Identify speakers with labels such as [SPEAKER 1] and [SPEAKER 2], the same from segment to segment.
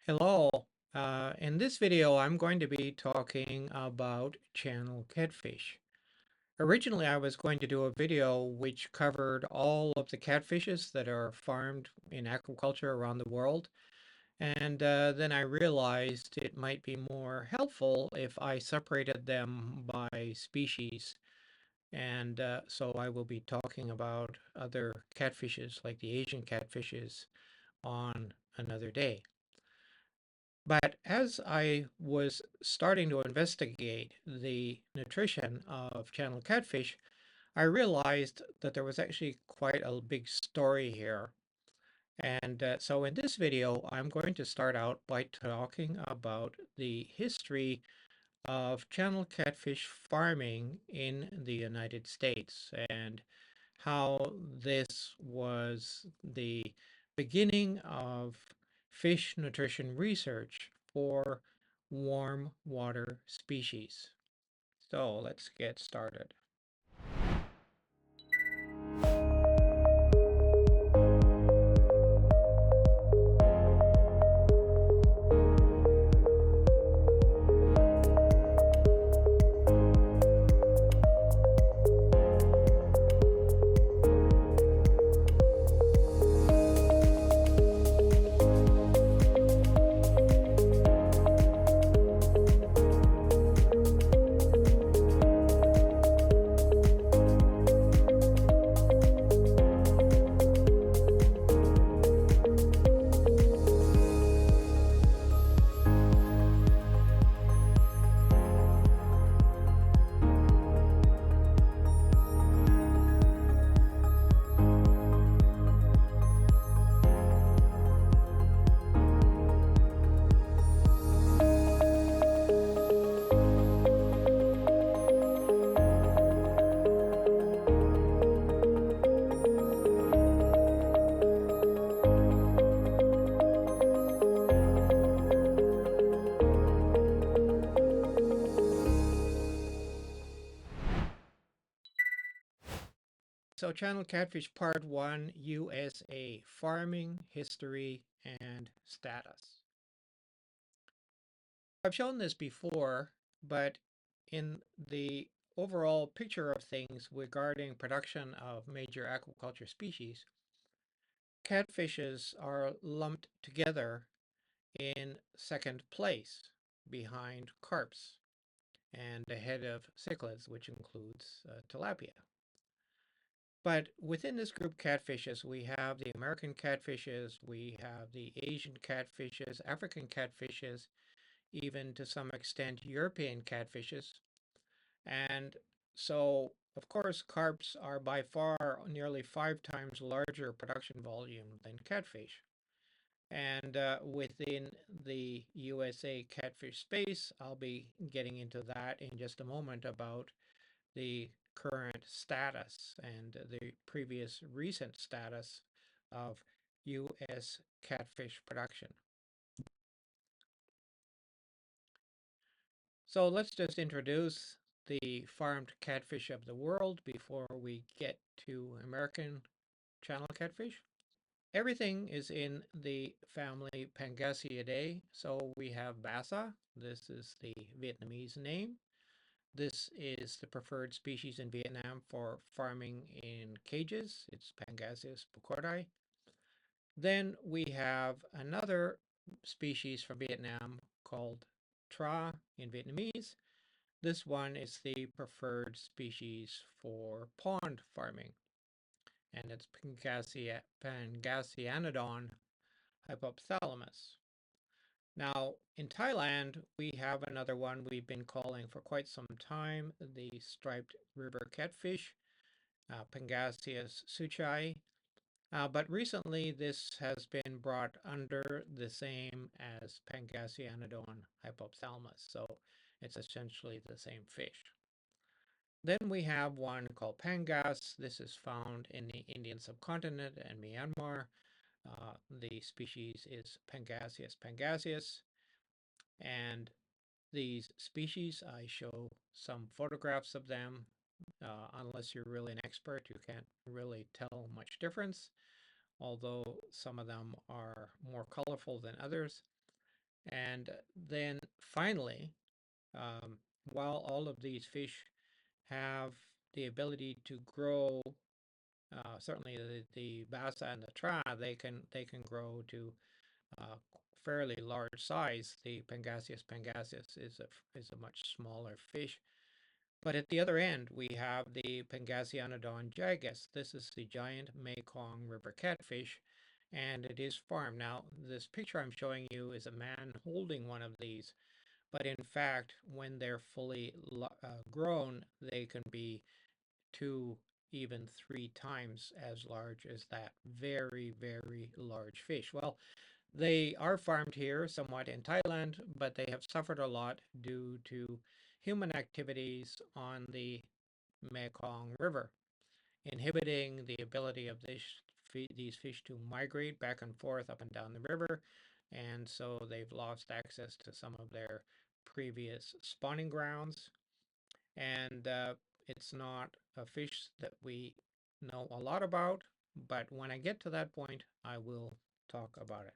[SPEAKER 1] Hello. In this video, I'm going to be talking about channel catfish. Originally, I was going to do a video which covered all of the catfishes that are farmed in aquaculture around the world. And then I realized it might be more helpful if I separated them by species. And so I will be talking about other catfishes like the Asian catfishes on another day. But as I was starting to investigate the nutrition of channel catfish, I realized that there was actually quite a big story here. And so in this video, I'm going to start out by talking about the history of channel catfish farming in the United States and how this was the beginning of fish nutrition research for warm water species. So let's get started. So Channel Catfish Part 1, USA, Farming, History, and Status. I've shown this before, but in the overall picture of things regarding production of major aquaculture species, catfishes are lumped together in second place behind carps and ahead of cichlids, which includes tilapia. But within this group catfishes, we have the American catfishes, we have the Asian catfishes, African catfishes, even to some extent European catfishes. And so, of course, carps are by far nearly 5 times larger production volume than catfish. And within the USA catfish space, I'll be getting into that in just a moment about the current status and the previous recent status of U.S. catfish production. So let's just introduce the farmed catfish of the world before we get to American channel catfish. Everything is in the family Pangasiidae. So we have Bassa. This is the Vietnamese name. This is the preferred species in Vietnam for farming in cages. It's Pangasius bucordii. Then we have another species from Vietnam called Tra in Vietnamese. This one is the preferred species for pond farming, and it's Pangasianodon hypothalamus. Now, in Thailand, we have another one we've been calling for quite some time, the striped river catfish, Pangasius suchai. But recently, this has been brought under the same as Pangasianodon hypothalamus, so it's essentially the same fish. Then we have one called Pangas. This is found in the Indian subcontinent and Myanmar. The species is Pangasius pangasius. And these species, I show some photographs of them. Unless you're really an expert, you can't really tell much difference, although some of them are more colorful than others. And then finally, while all of these fish have the ability to grow, certainly the bassa and the tra, they can grow to fairly large size. The Pangasius is a much smaller fish. But at the other end, we have the Pangasianodon gigas. This is the giant Mekong River catfish, and it is farmed. Now, this picture I'm showing you is a man holding one of these, but in fact, when they're fully grown, they can be 2, even 3 times as large as that. Very, very large fish. Well, they are farmed here somewhat in Thailand, but they have suffered a lot due to human activities on the Mekong River, inhibiting the ability of these fish to migrate back and forth up and down the river. And so they've lost access to some of their previous spawning grounds. And it's not a fish that we know a lot about, but when I get to that point, I will talk about it.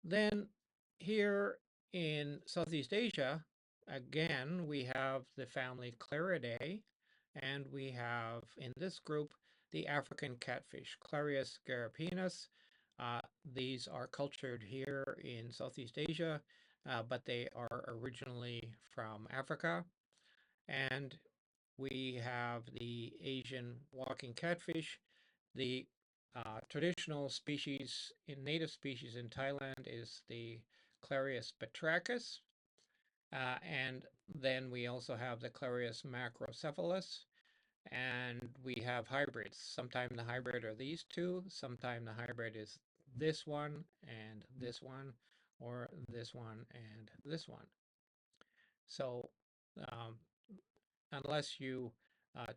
[SPEAKER 1] Then here in Southeast Asia, again, we have the family Claridae, and we have in this group the African catfish, Clarius garapenus. These are cultured here in Southeast Asia, but they are originally from Africa. And we have the Asian walking catfish. The traditional species native species in Thailand is the Clarius batrachus. And then we also have the Clarius macrocephalus. And we have hybrids. Sometimes the hybrid are these two. Sometimes the hybrid is this one and this one, or this one and this one. So um, unless you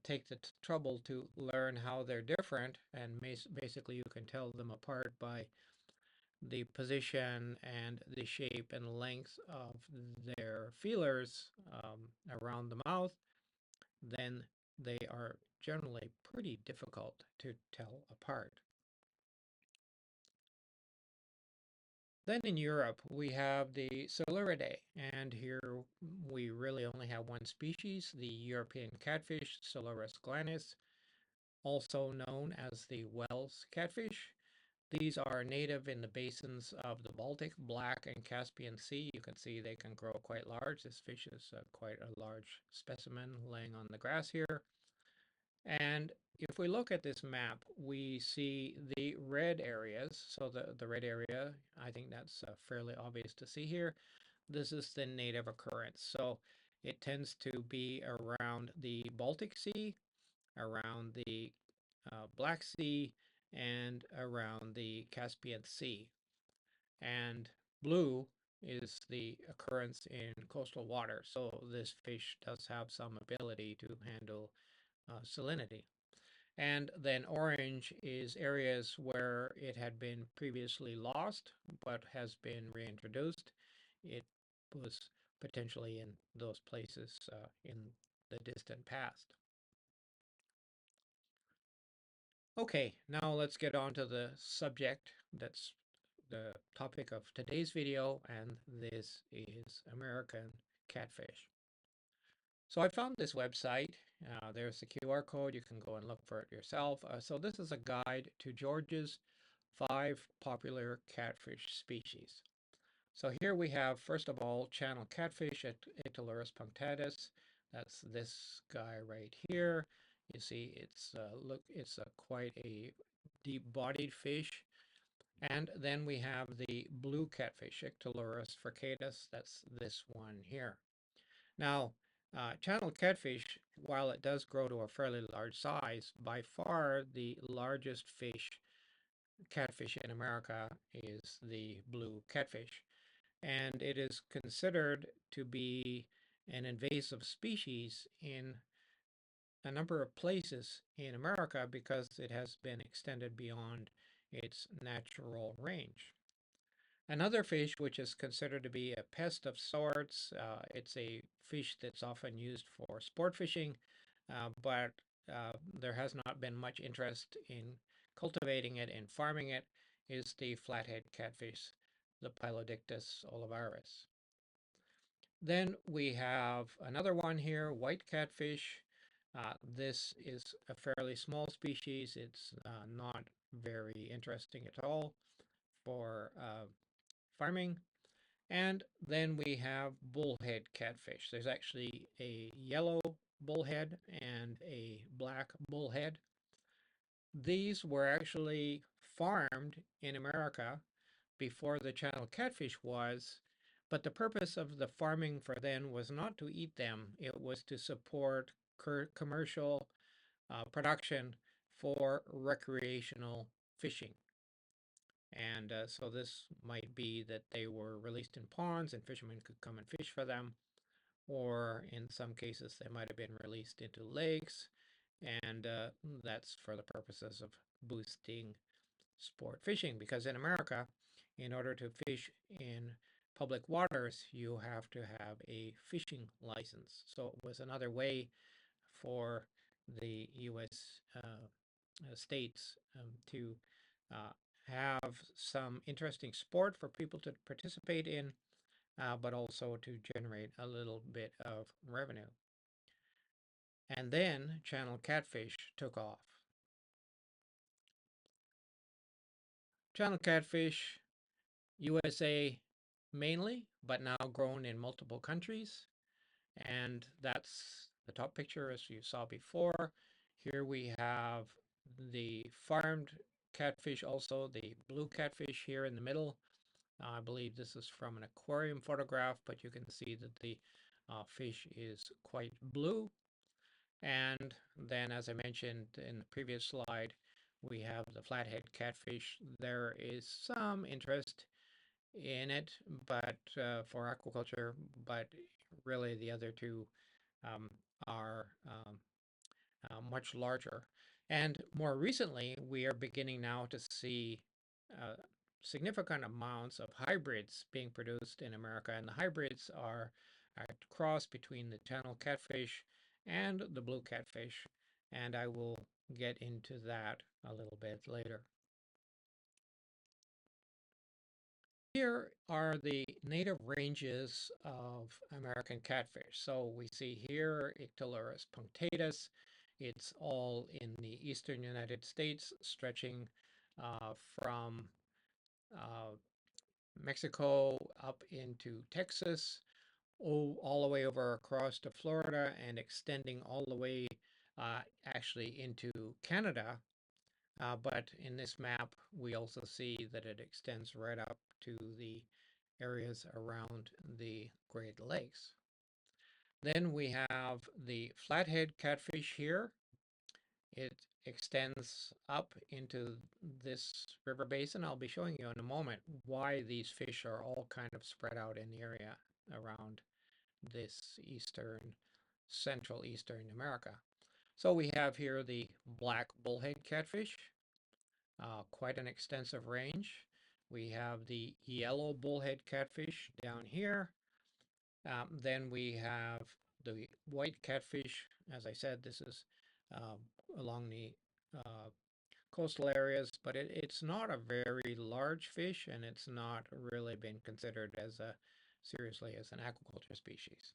[SPEAKER 1] take the trouble to learn how they're different, and basically you can tell them apart by the position and the shape and length of their feelers around the mouth, then they are generally pretty difficult to tell apart. Then in Europe, we have the Siluridae, and here we really only have one species, the European catfish, Silurus glanis, also known as the Wells catfish. These are native in the basins of the Baltic, Black, and Caspian Sea. You can see they can grow quite large. This fish is quite a large specimen laying on the grass here. And if we look at this map, we see the red areas. So the red area, I think that's fairly obvious to see here. This is the native occurrence. So it tends to be around the Baltic Sea, around the Black Sea, and around the Caspian Sea. And blue is the occurrence in coastal water. So this fish does have some ability to handle salinity. And then orange is areas where it had been previously lost but has been reintroduced. It was potentially in those places in the distant past. Okay, now let's get on to the subject that's the topic of today's video, and this is American catfish. So I found this website. There's the QR code. You can go and look for it yourself. So this is a guide to Georgia's 5 popular catfish species. So here we have, first of all, channel catfish at Ictalurus punctatus. That's this guy right here. You see, it's quite a deep-bodied fish. And then we have the blue catfish, Ictalurus furcatus. That's this one here. Now, channel catfish, while it does grow to a fairly large size, by far the largest catfish in America is the blue catfish. And it is considered to be an invasive species in a number of places in America because it has been extended beyond its natural range. Another fish which is considered to be a pest of sorts, it's a fish that's often used for sport fishing, but there has not been much interest in cultivating it and farming it, is the flathead catfish, the Pylodictis olivaris. Then we have another one here, white catfish. This is a fairly small species. It's not very interesting at all for farming. And then we have bullhead catfish. There's actually a yellow bullhead and a black bullhead. These were actually farmed in America before the channel catfish was, but the purpose of the farming for then was not to eat them. It was to support commercial production for recreational fishing. And so this might be that they were released in ponds and fishermen could come and fish for them, or in some cases they might have been released into lakes, and that's for the purposes of boosting sport fishing, because in America, in order to fish in public waters, you have to have a fishing license. So it was another way for the U.S. States to uh, have some interesting sport for people to participate in, but also to generate a little bit of revenue. And then channel catfish took off. Channel catfish, USA mainly, but now grown in multiple countries. And that's the top picture as you saw before. Here we have the farmed catfish, also the blue catfish here in the middle. I believe this is from an aquarium photograph, but you can see that the fish is quite blue. And then, as I mentioned in the previous slide, we have the flathead catfish. There is some interest in it, but for aquaculture, but really the other two um, are much larger. And more recently, we are beginning now to see significant amounts of hybrids being produced in America, and the hybrids are a cross between the channel catfish and the blue catfish, and I will get into that a little bit later. Here are the native ranges of American catfish. So we see here Ictalurus punctatus. It's all in the eastern United States, stretching from uh, Mexico up into Texas, all the way over across to Florida, and extending all the way actually into Canada. But in this map, we also see that it extends right up to the areas around the Great Lakes. Then we have the flathead catfish here. It extends up into this river basin. I'll be showing you in a moment why these fish are all kind of spread out in the area around this central eastern America. So we have here the black bullhead catfish, quite an extensive range. We have the yellow bullhead catfish down here. Then we have the white catfish. As I said, this is along the uh, coastal areas, but it's not a very large fish, and it's not really been considered as seriously as an aquaculture species.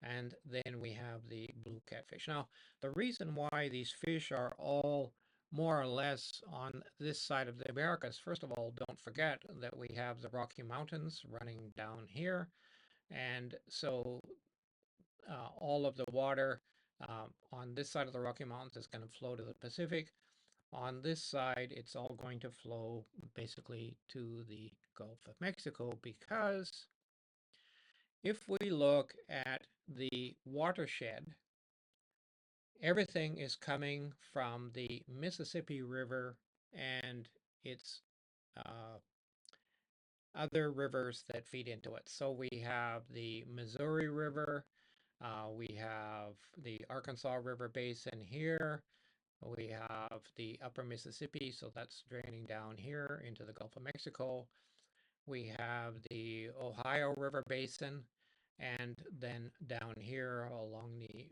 [SPEAKER 1] And then we have the blue catfish. Now, the reason why these fish are all more or less on this side of the Americas, first of all, don't forget that we have the Rocky Mountains running down here. And so all of the water on this side of the Rocky Mountains is going to flow to the Pacific. On this side, it's all going to flow basically to the Gulf of Mexico, because if we look at the watershed, everything is coming from the Mississippi River and its other rivers that feed into it. So we have the Missouri River, we have the Arkansas River Basin here, we have the upper Mississippi, so that's draining down here into the Gulf of Mexico. We have the Ohio River Basin, and then down here along the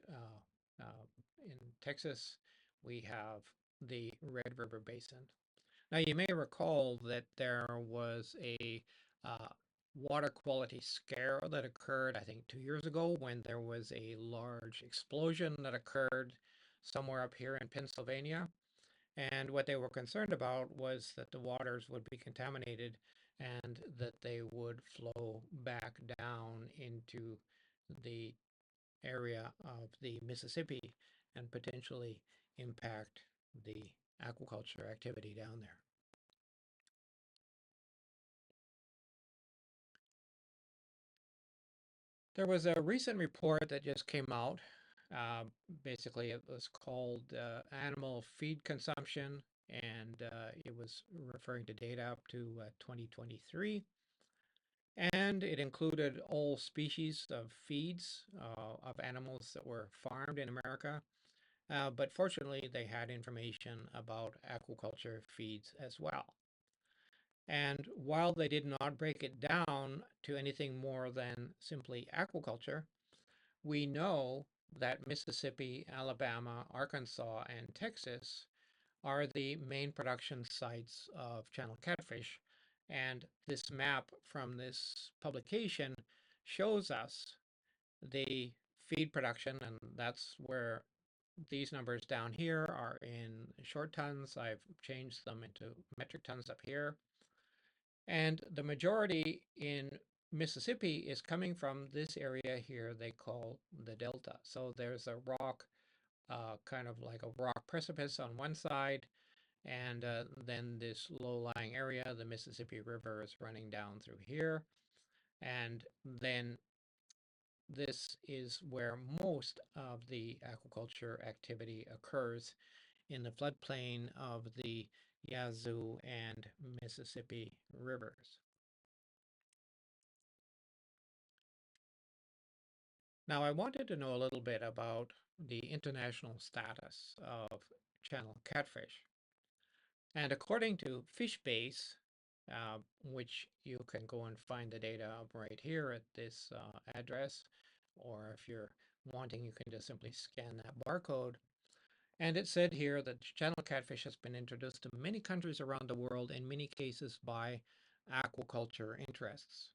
[SPEAKER 1] in Texas, we have the Red River Basin. Now, you may recall that there was a uh, water quality scare that occurred, I think, 2 years ago when there was a large explosion that occurred somewhere up here in Pennsylvania. And what they were concerned about was that the waters would be contaminated and that they would flow back down into the area of the Mississippi and potentially impact the aquaculture activity down there. There was a recent report that just came out. Uh, Basically, it was called Animal Feed Consumption, and it was referring to data up to 2023. And it included all species of feeds of animals that were farmed in America. But fortunately, they had information about aquaculture feeds as well. And while they did not break it down to anything more than simply aquaculture, we know that Mississippi, Alabama, Arkansas, and Texas are the main production sites of channel catfish. And this map from this publication shows us the feed production, and that's where these numbers down here are in short tons. I've changed them into metric tons up here. And the majority in Mississippi is coming from this area here they call the Delta. So there's a rock, kind of like a rock precipice on one side, and then this low-lying area, the Mississippi River is running down through here. And then this is where most of the aquaculture activity occurs in the floodplain of the Yazoo and Mississippi rivers. Now, I wanted to know a little bit about the international status of channel catfish. And according to FishBase, which you can go and find the data right here at this address, or if you're wanting, you can just simply scan that barcode. And it said here that channel catfish has been introduced to many countries around the world, in many cases by aquaculture interests.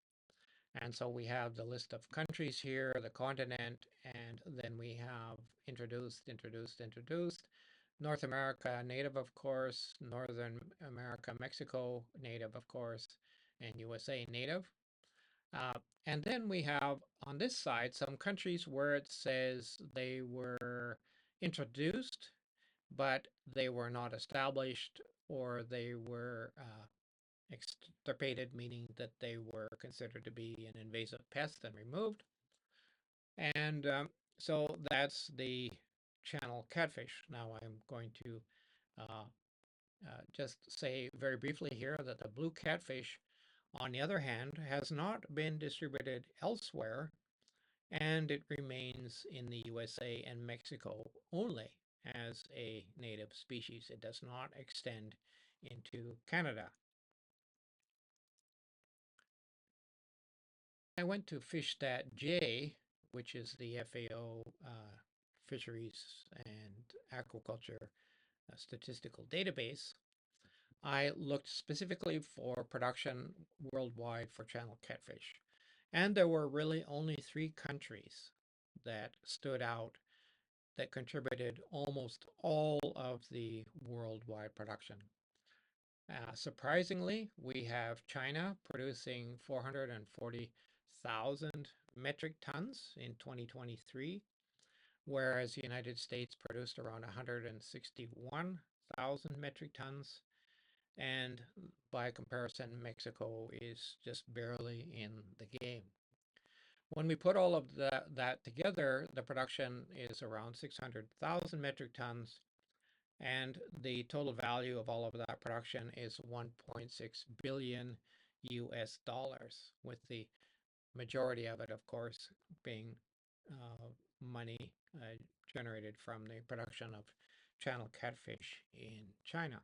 [SPEAKER 1] And so we have the list of countries here, the continent, and then we have introduced. North America, native, of course, Northern America, Mexico, native, of course, and USA, native. Uh, and then we have on this side some countries where it says they were introduced, but they were not established, or they were extirpated, meaning that they were considered to be an invasive pest and removed. And so that's the channel catfish. Now I'm going to uh, just say very briefly here that the blue catfish, on the other hand, has not been distributed elsewhere, and it remains in the USA and Mexico only as a native species. It does not extend into Canada. I went to FishStatJ, which is the FAO Fisheries and Aquaculture Statistical Database. I looked specifically for production worldwide for channel catfish. And there were really only 3 countries that stood out that contributed almost all of the worldwide production. Surprisingly, we have China producing 440,000 metric tons in 2023, whereas the United States produced around 161,000 metric tons. And by comparison, Mexico is just barely in the game. When we put all of that together, the production is around 600,000 metric tons, and the total value of all of that production is 1.6 billion US dollars, with the majority of it, of course, being money generated from the production of channel catfish in China.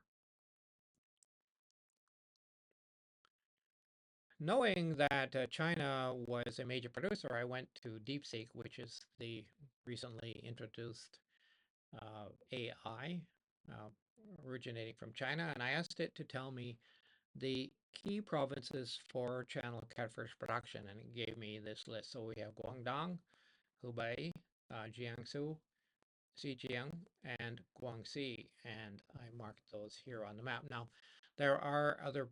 [SPEAKER 1] Knowing that China was a major producer, I went to DeepSeek, which is the recently introduced AI uh, originating from China, and I asked it to tell me the key provinces for channel catfish production, and it gave me this list. So we have Guangdong, Hubei, Jiangsu, Zhejiang, and Guangxi, and I marked those here on the map. Now, there are other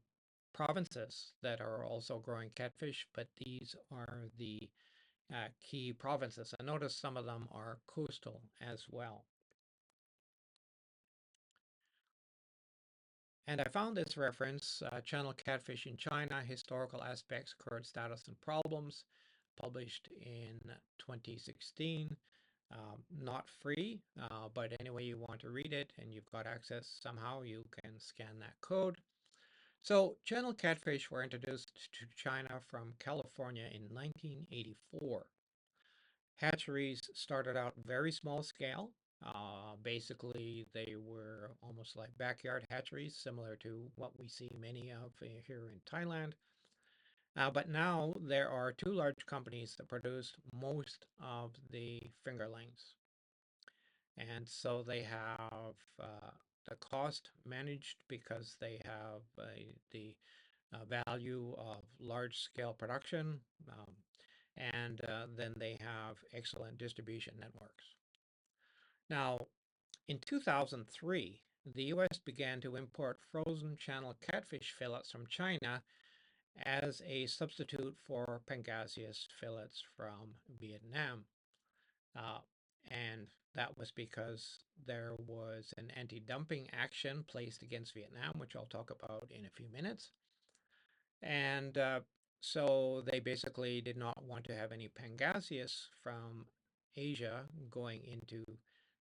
[SPEAKER 1] provinces that are also growing catfish, but these are the key provinces. And notice some of them are coastal as well. And I found this reference, Channel Catfish in China, Historical Aspects, Current Status and Problems, published in 2016. Not free, but anyway you want to read it and you've got access somehow, you can scan that code. So channel catfish were introduced to China from California in 1984. Hatcheries started out very small scale. Basically, they were almost like backyard hatcheries, similar to what we see many of here in Thailand. But now there are two large companies that produce most of the fingerlings. And so they have the cost managed because they have the value of large scale production, and then they have excellent distribution networks. Now, in 2003, the US began to import frozen channel catfish fillets from China as a substitute for pangasius fillets from Vietnam. Uh, and that was because there was an anti-dumping action placed against Vietnam, which I'll talk about in a few minutes. And so they basically did not want to have any pangasius from Asia going into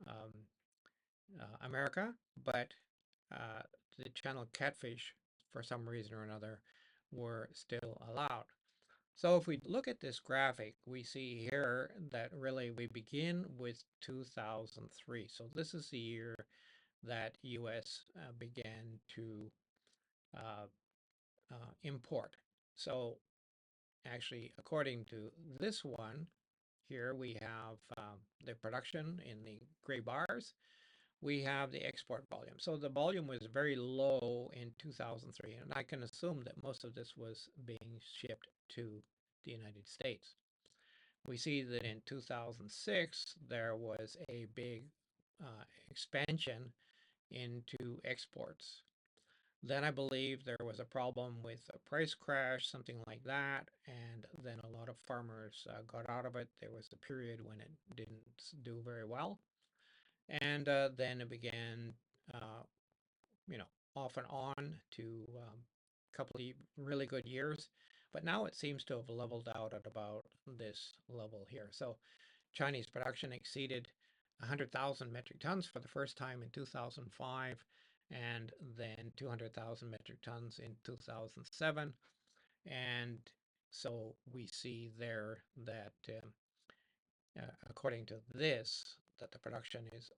[SPEAKER 1] um, America, but uh, the channel catfish, for some reason or another, were still allowed. So if we look at this graphic, we see here that really we begin with 2003. So this is the year that US began to uh, import. So actually, according to this one, here we have the production in the gray bars. We have the export volume. So the volume was very low in 2003, and I can assume that most of this was being shipped to the United States. We see that in 2006, there was a big expansion into exports. Then I believe there was a problem with a price crash, something like that, and then a lot of farmers got out of it. There was a period when it didn't do very well, and then it began, uh, you know, off and on to a couple of really good years. But now it seems to have leveled out at about this level here. So Chinese production exceeded 100,000 metric tons for the first time in 2005, and then 200,000 metric tons in 2007. And so we see there that, according to this, that the production is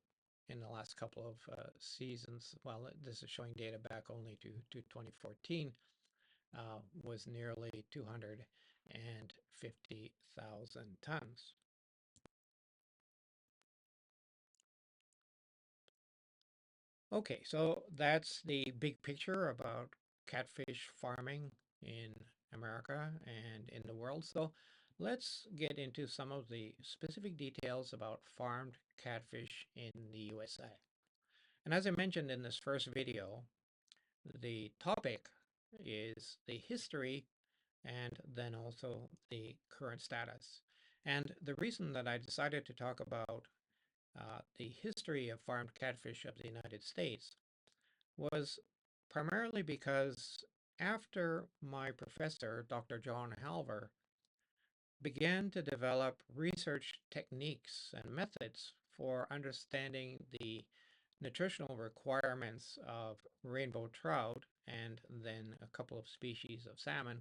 [SPEAKER 1] in the last couple of seasons, well, this is showing data back only to 2014, was nearly 250,000 tons. Okay, so that's the big picture about catfish farming in America and in the world. So let's get into some of the specific details about farmed catfish in the USA. And as I mentioned in this first video, the topic is the history and then also the current status. And the reason that I decided to talk about the history of farmed catfish of the United States was primarily because after my professor, Dr. John Halver, began to develop research techniques and methods for understanding the nutritional requirements of rainbow trout and then a couple of species of salmon,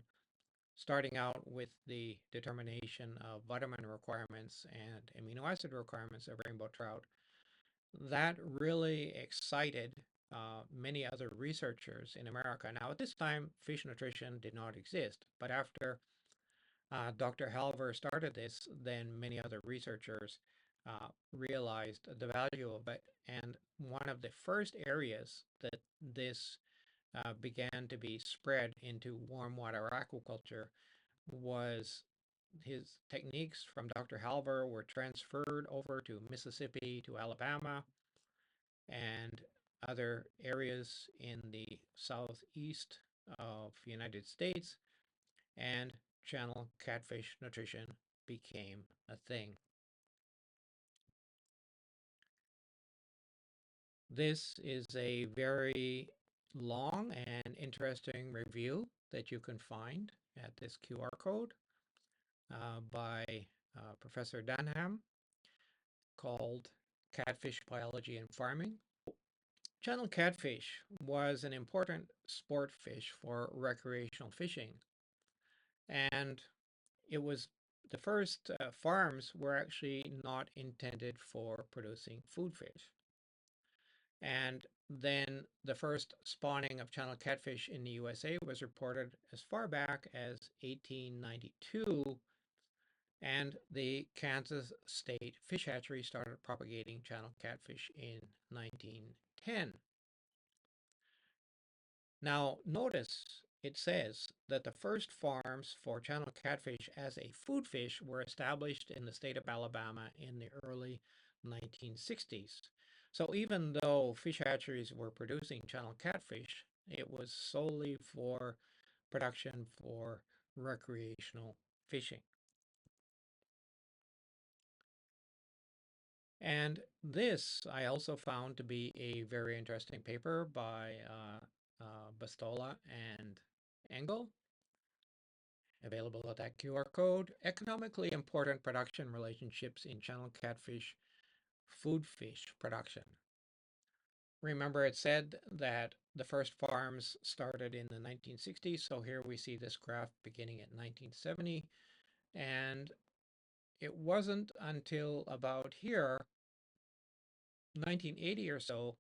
[SPEAKER 1] starting out with the determination of vitamin requirements and amino acid requirements of rainbow trout. That really excited many other researchers in America. Now, at this time, fish nutrition did not exist, but after Dr. Halver started this, then many other researchers realized the value of it. And one of the first areas that this began to be spread into warm water aquaculture was his techniques from Dr. Halver were transferred over to Mississippi, to Alabama, and other areas in the southeast of the United States, and channel catfish nutrition became a thing. This is a very long and interesting review that you can find at this QR code by Professor Dunham, called Catfish Biology and Farming. Channel catfish was an important sport fish for recreational fishing, and it was the first farms were actually not intended for producing food fish. And then the first spawning of channel catfish in the USA was reported as far back as 1892, and the Kansas State Fish Hatchery started propagating channel catfish in 1910. Now, notice it says that the first farms for channel catfish as a food fish were established in the state of Alabama in the early 1960s. So even though fish hatcheries were producing channel catfish, it was solely for production for recreational fishing. And this I also found to be a very interesting paper by Bastola and Engel, available at that QR code. Economically important production relationships in channel catfish food fish production. Remember, it said that the first farms started in the 1960s, so here we see this graph beginning at 1970, and it wasn't until about here, 1980 or so,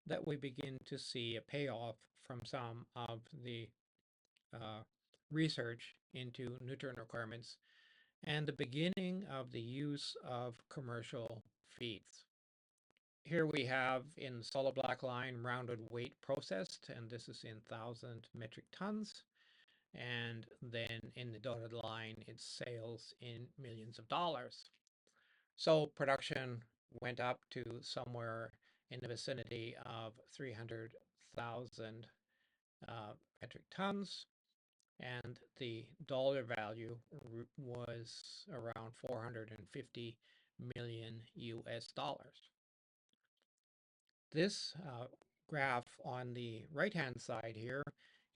[SPEAKER 1] that we begin to see a payoff from some of the uh, research into nutrient requirements and the beginning of the use of commercial feeds. Here we have in the solid black line rounded weight processed, and this is in 1,000 metric tons. And then in the dotted line, it's sales in millions of dollars. So production went up to somewhere in the vicinity of 300,000 metric tons, and the dollar value was around 450 million US dollars. This graph on the right-hand side here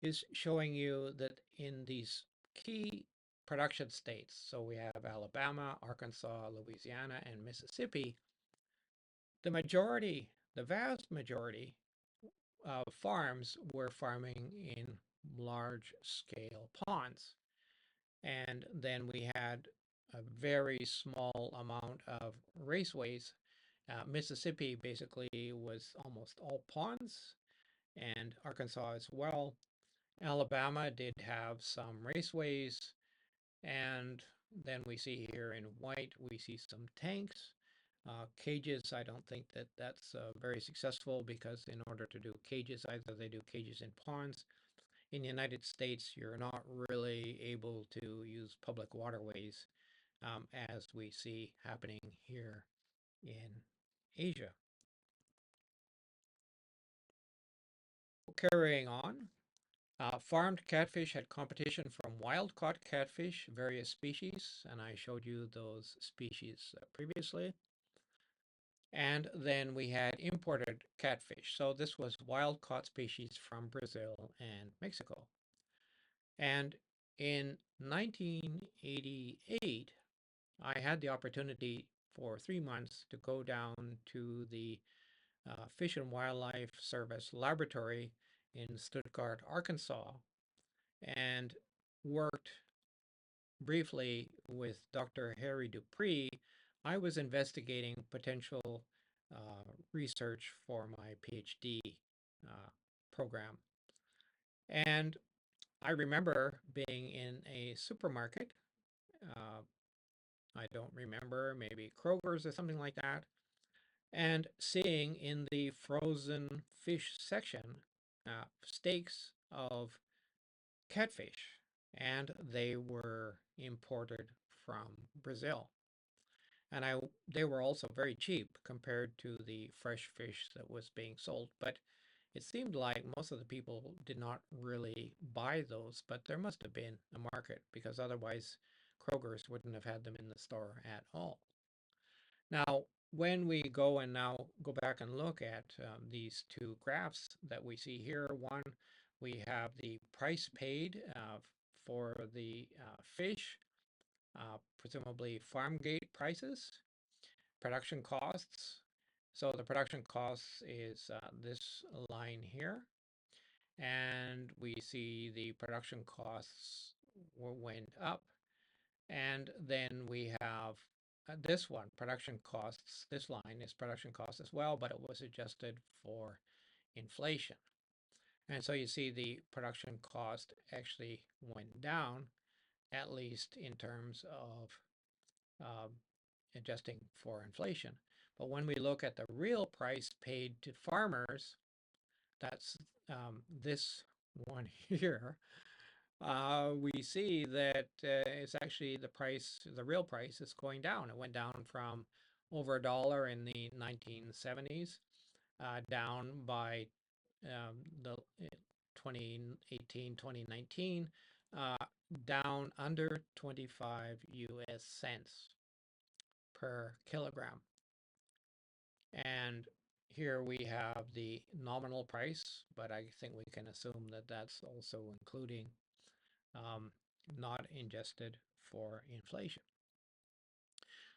[SPEAKER 1] is showing you that in these key production states, so we have Alabama, Arkansas, Louisiana, and Mississippi, the vast majority of farms were farming in large scale ponds. And then we had a very small amount of raceways. Mississippi basically was almost all ponds, and Arkansas as well. Alabama did have some raceways, and then we see here in white, we see some tanks. Cages, I don't think that that's very successful, because in order to do cages, either they do cages in ponds. In the United States, you're not really able to use public waterways as we see happening here in Asia. Carrying on, farmed catfish had competition from wild-caught catfish, various species, and I showed you those species previously. And then we had imported catfish. So this was wild-caught species from Brazil and Mexico. And in 1988, I had the opportunity for 3 months to go down to the Fish and Wildlife Service laboratory in Stuttgart, Arkansas, and worked briefly with Dr. Harry Dupree. I was investigating potential research for my PhD program. And I remember being in a supermarket. I don't remember, maybe Kroger's or something like that, and seeing in the frozen fish section steaks of catfish, and they were imported from Brazil. And they were also very cheap compared to the fresh fish that was being sold. But it seemed like most of the people did not really buy those, but there must have been a market because otherwise Kroger's wouldn't have had them in the store at all. Now, when we go and now go back and look at these two graphs that we see here, one, we have the price paid for the fish, presumably farm gate prices, production costs. So the production costs is this line here. And we see the production costs went up. And then we have this one, production costs. This line is production costs as well, but it was adjusted for inflation. And so you see the production cost actually went down, at least in terms of uh, adjusting for inflation. But when we look at the real price paid to farmers, that's this one here, we see that it's actually the real price is going down. It went down from over $1 in the 1970s, down by the 2018, 2019, uh, down under 25 US cents per kilogram. And here we have the nominal price, but I think we can assume that that's also including not adjusted for inflation.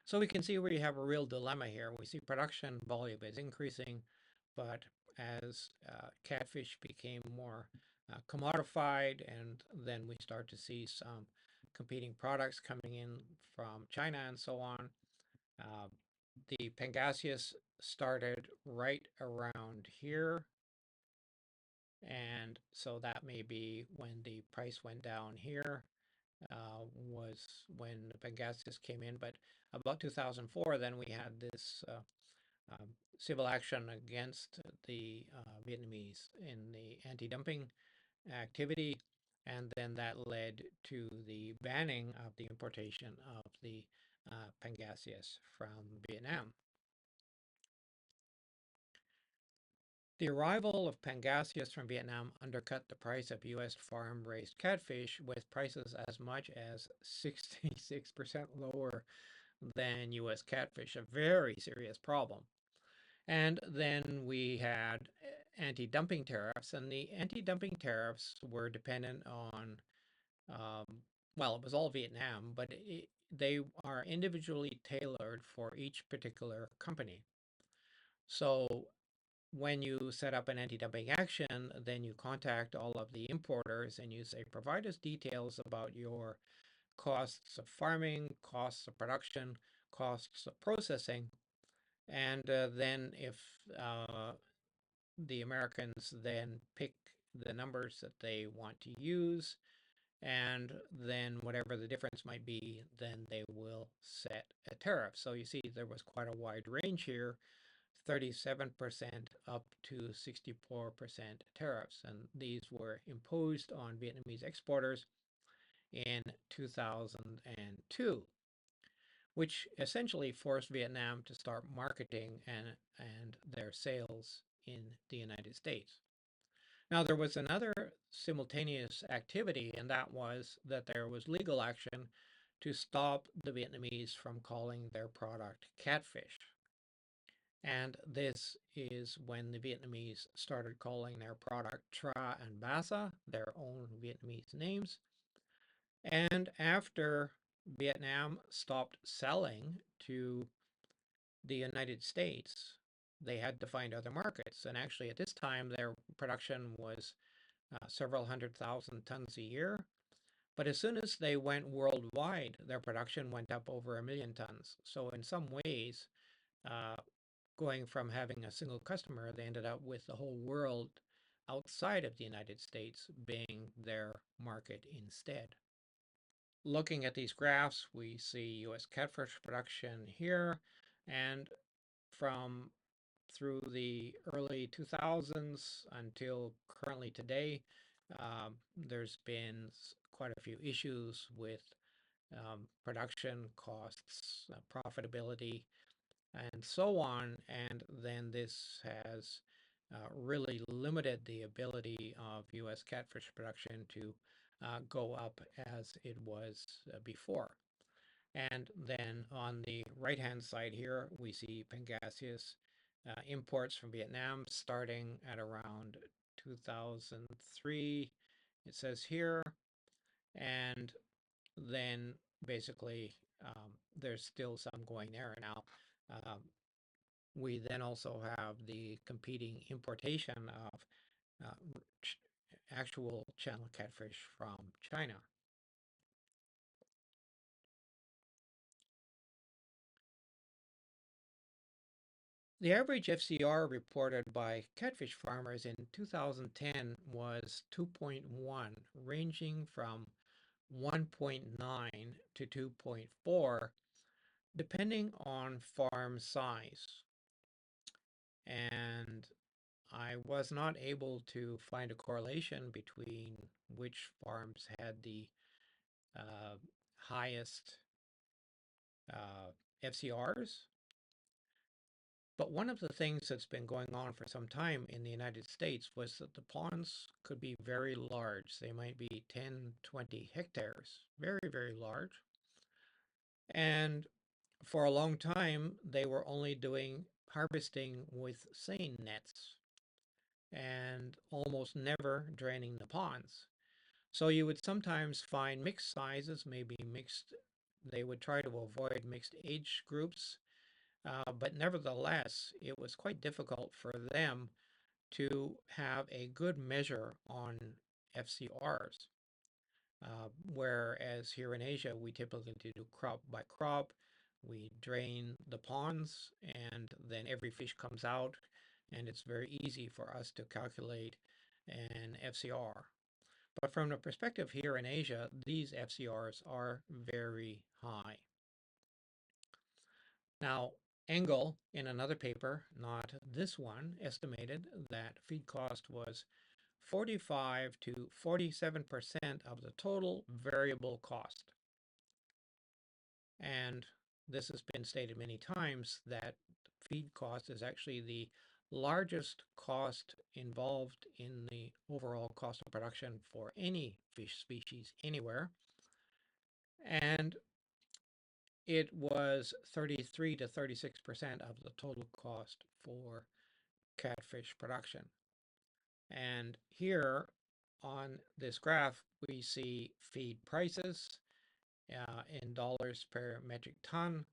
[SPEAKER 1] So we can see we have a real dilemma here. We see production volume is increasing, but as catfish became more commodified, and then we start to see some competing products coming in from China and so on, uh, the Pangasius started right around here. And so that may be when the price went down here, was when the Pangasius came in. But about 2004, then we had this civil action against the Vietnamese in the anti-dumping activity. And then that led to the banning of the importation of the Pangasius from Vietnam. The arrival of Pangasius from Vietnam undercut the price of U.S. farm-raised catfish, with prices as much as 66% lower than U.S. catfish, a very serious problem. And then we had anti-dumping tariffs, and the anti-dumping tariffs were dependent on, well, it was all Vietnam, but they are individually tailored for each particular company. So when you set up an anti-dumping action, then you contact all of the importers and you say, provide us details about your costs of farming, costs of production, costs of processing. And then if the Americans then pick the numbers that they want to use, and then whatever the difference might be, then they will set a tariff. So you see there was quite a wide range here, 37% up to 64% tariffs, and these were imposed on Vietnamese exporters in 2002, which essentially forced Vietnam to start marketing and their sales in the United States. Now, there was another simultaneous activity, and that was that there was legal action to stop the Vietnamese from calling their product catfish. And this is when the Vietnamese started calling their product Tra and Bassa, their own Vietnamese names. And after Vietnam stopped selling to the United States, they had to find other markets. And actually, at this time, their production was several 100,000 tons a year. But as soon as they went worldwide, their production went up over 1 million tons. So in some ways, uh, going from having a single customer, they ended up with the whole world outside of the United States being their market instead. looking at these graphs, we see U.S. catfish production here, and from through the early 2000s until currently today, there's been quite a few issues with production costs, profitability, and so on. And then this has really limited the ability of U.S. catfish production to go up as it was before. And then on the right-hand side here, we see pangasius imports from Vietnam starting at around 2003, it says here, and then basically there's still some going there now. Um, we then also have the competing importation of ch actual channel catfish from China. The average FCR reported by catfish farmers in 2010 was 2.1, ranging from 1.9 to 2.4, depending on farm size. And I was not able to find a correlation between which farms had the uh, highest FCRs. But one of the things that's been going on for some time in the United States was that the ponds could be very large. They might be 10, 20 hectares, very, very large. And for a long time, they were only doing harvesting with seine nets and almost never draining the ponds. So you would sometimes find mixed sizes, maybe mixed, they would try to avoid mixed age groups, but nevertheless, it was quite difficult for them to have a good measure on FCRs. Whereas here in Asia, we typically do crop by crop. We drain the ponds, and then every fish comes out, and it's very easy for us to calculate an FCR. But from the perspective here in Asia, these FCRs are very high. Now, Engel, in another paper, not this one, estimated that feed cost was 45 to 47% of the total variable cost. And this has been stated many times that feed cost is actually the largest cost involved in the overall cost of production for any fish species anywhere. And it was 33 to 36% of the total cost for catfish production. And here on this graph, we see feed prices in dollars per metric ton.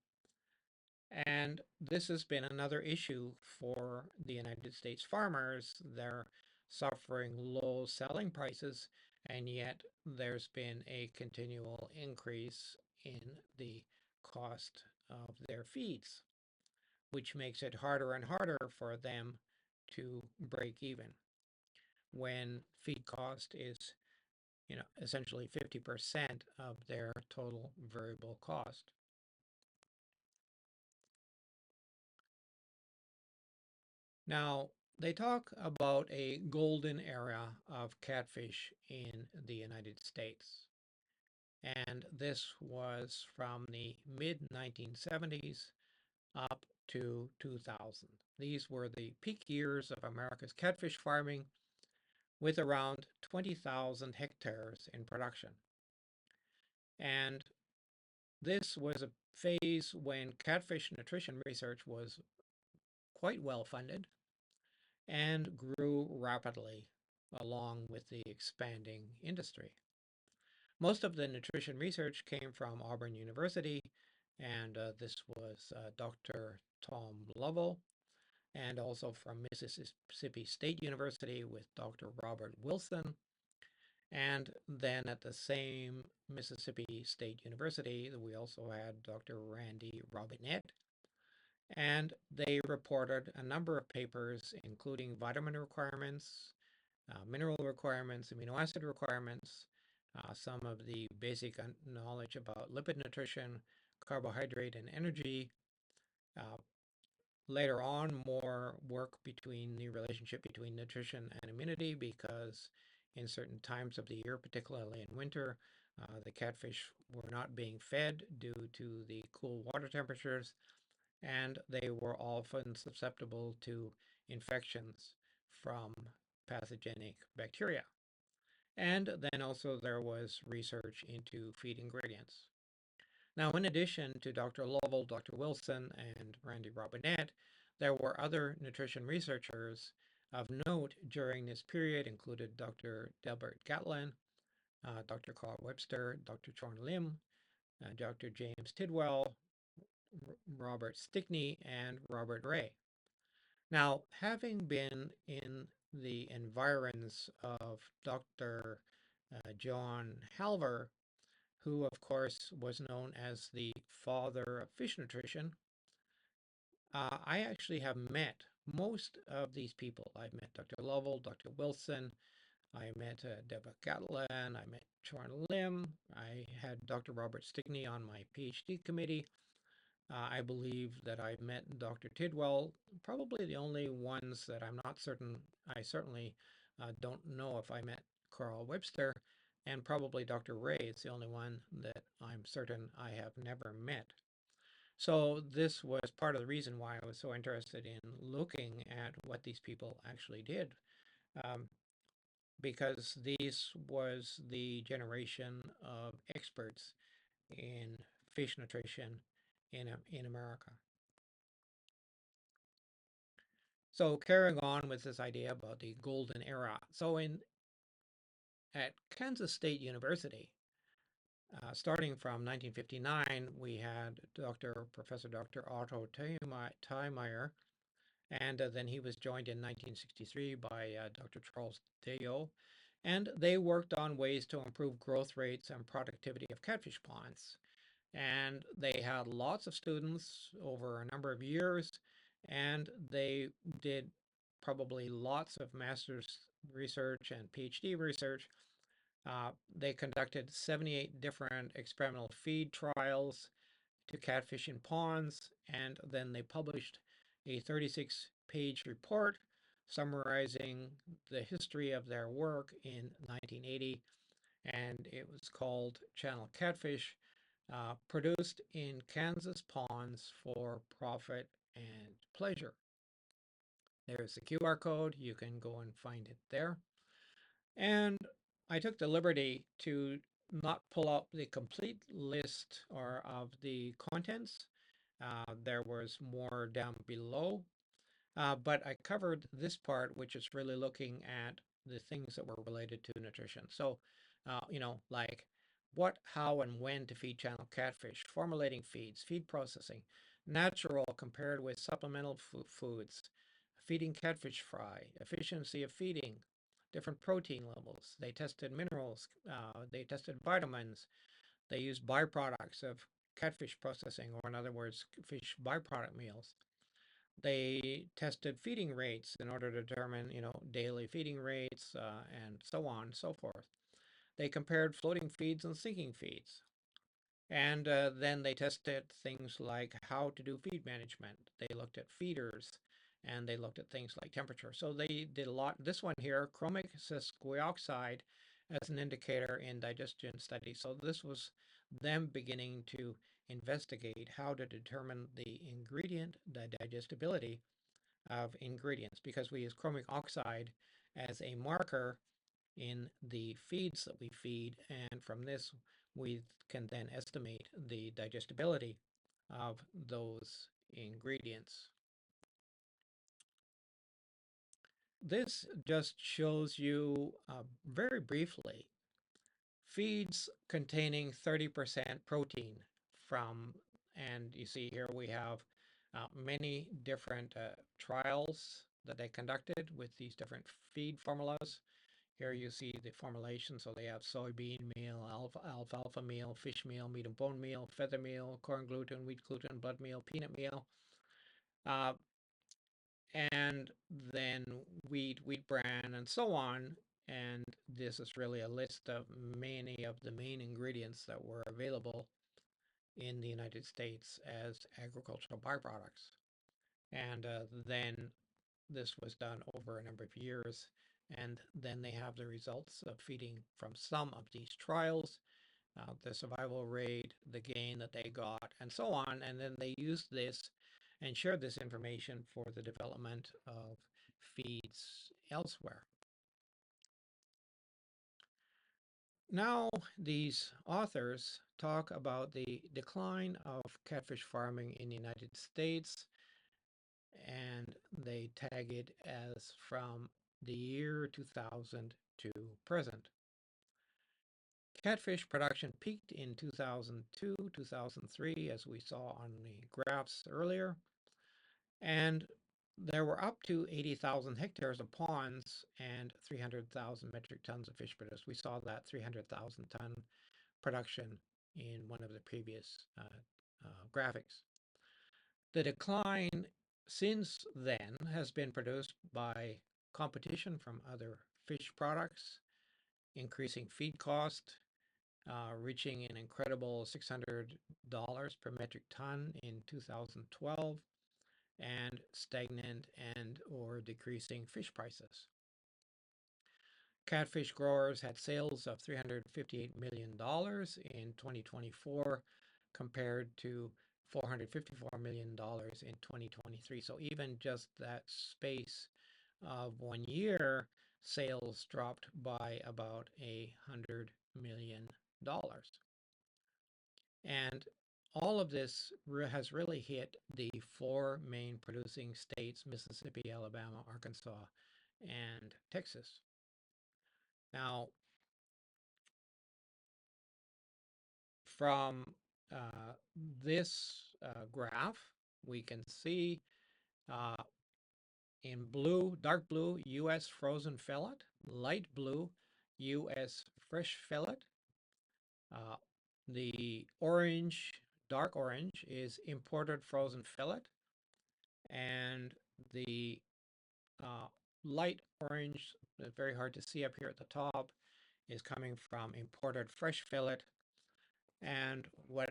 [SPEAKER 1] And this has been another issue for the United States farmers. They're suffering low selling prices, and yet there's been a continual increase in the cost of their feeds, which makes it harder and harder for them to break even when feed cost is, essentially 50% of their total variable cost. Now, they talk about a golden era of catfish in the United States. And this was from the mid 1970s up to 2000. These were the peak years of America's catfish farming, with around 20,000 hectares in production. And this was a phase when catfish nutrition research was quite well funded and grew rapidly along with the expanding industry. Most of the nutrition research came from Auburn University, and this was Dr. Tom Lovell, and also from Mississippi State University with Dr. Robert Wilson. And then at the same Mississippi State University, we also had Dr. Randy Robinette. And they reported a number of papers, including vitamin requirements, mineral requirements, amino acid requirements, some of the basic knowledge about lipid nutrition, carbohydrate, and energy. Uh, Later on, more work between the relationship between nutrition and immunity, because in certain times of the year, particularly in winter, the catfish were not being fed due to the cool water temperatures, and they were often susceptible to infections from pathogenic bacteria. And then also there was research into feed ingredients. Now, in addition to Dr. Lovell, Dr. Wilson, and Randy Robinette, there were other nutrition researchers of note during this period, included Dr. Delbert Gatlin, Dr. Carl Webster, Dr. Chorn Lim, Dr. James Tidwell, Robert Stickney, and Robert Ray. Now, having been in the environs of Dr. John Halver, who of course was known as the father of fish nutrition, I actually have met most of these people. I've met Dr. Lovell, Dr. Wilson, I met Deborah Gatlin, I met Chorn Lim, I had Dr. Robert Stickney on my PhD committee. I believe that I've met Dr. Tidwell, probably the only ones that I'm not certain. I certainly don't know if I met Carl Webster, and probably Dr. Ray is the only one that I'm certain I have never met. So this was part of the reason why I was so interested in looking at what these people actually did, um, because this was the generation of experts in fish nutrition in America. So carrying on with this idea about the golden era. So at Kansas State University, starting from 1959, we had Professor Dr. Otto Thiemeyer, and then he was joined in 1963 by Dr. Charles Deyo, and they worked on ways to improve growth rates and productivity of catfish ponds. And they had lots of students over a number of years, and they did probably lots of master's research and PhD research. They conducted 78 different experimental feed trials to catfish in ponds, and then they published a 36-page report summarizing the history of their work in 1980, and it was called Channel Catfish, produced in Kansas ponds for profit and pleasure. There's the QR code. You can go and find it there. And I took the liberty to not pull up the complete list or of the contents. There was more down below, but I covered this part, which is really looking at the things that were related to nutrition. So, like what, how, and when to feed channel catfish, formulating feeds, feed processing, natural compared with supplemental foods, feeding catfish fry, efficiency of feeding, different protein levels. They tested minerals, they tested vitamins, they used byproducts of catfish processing, or in other words, fish byproduct meals. They tested feeding rates in order to determine, daily feeding rates, and so on and so forth. They compared floating feeds and sinking feeds. And then they tested things like how to do feed management. They looked at feeders, and they looked at things like temperature. So they did a lot. This one here, chromic sesquioxide as an indicator in digestion studies. So this was them beginning to investigate how to determine the ingredient, the digestibility of ingredients, because we use chromic oxide as a marker in the feeds that we feed, and from this we can then estimate the digestibility of those ingredients. This just shows you very briefly feeds containing 30% protein from, and you see here we have many different trials that they conducted with these different feed formulas. Here you see the formulation. So they have soybean meal, alfalfa meal, fish meal, meat and bone meal, feather meal, corn gluten, wheat gluten, blood meal, peanut meal, uh, and then wheat bran, and so on. And this is really a list of many of the main ingredients that were available in the United States as agricultural byproducts. And then this was done over a number of years. And then they have the results of feeding from some of these trials, the survival rate, the gain that they got, and so on. And then they used this and shared this information for the development of feeds elsewhere. Now, these authors talk about the decline of catfish farming in the United States, and they tag it as from the year 2000 to present. Catfish production peaked in 2002, 2003, as we saw on the graphs earlier, and there were up to 80,000 hectares of ponds and 300,000 metric tons of fish produced. We saw that 300,000 ton production in one of the previous graphics. The decline since then has been produced by competition from other fish products, increasing feed cost, reaching an incredible $600 per metric ton in 2012, and stagnant and or decreasing fish prices. Catfish growers had sales of $358 million in 2024 compared to $454 million in 2023. So even just that space of 1 year, sales dropped by about $100 million. And all of this has really hit the four main producing states: Mississippi, Alabama, Arkansas, and Texas. Now, from this graph, we can see in blue, dark blue, U.S. frozen fillet, light blue, U.S. fresh fillet. The orange, dark orange, is imported frozen fillet, and the light orange, very hard to see up here at the top, is coming from imported fresh fillet. And what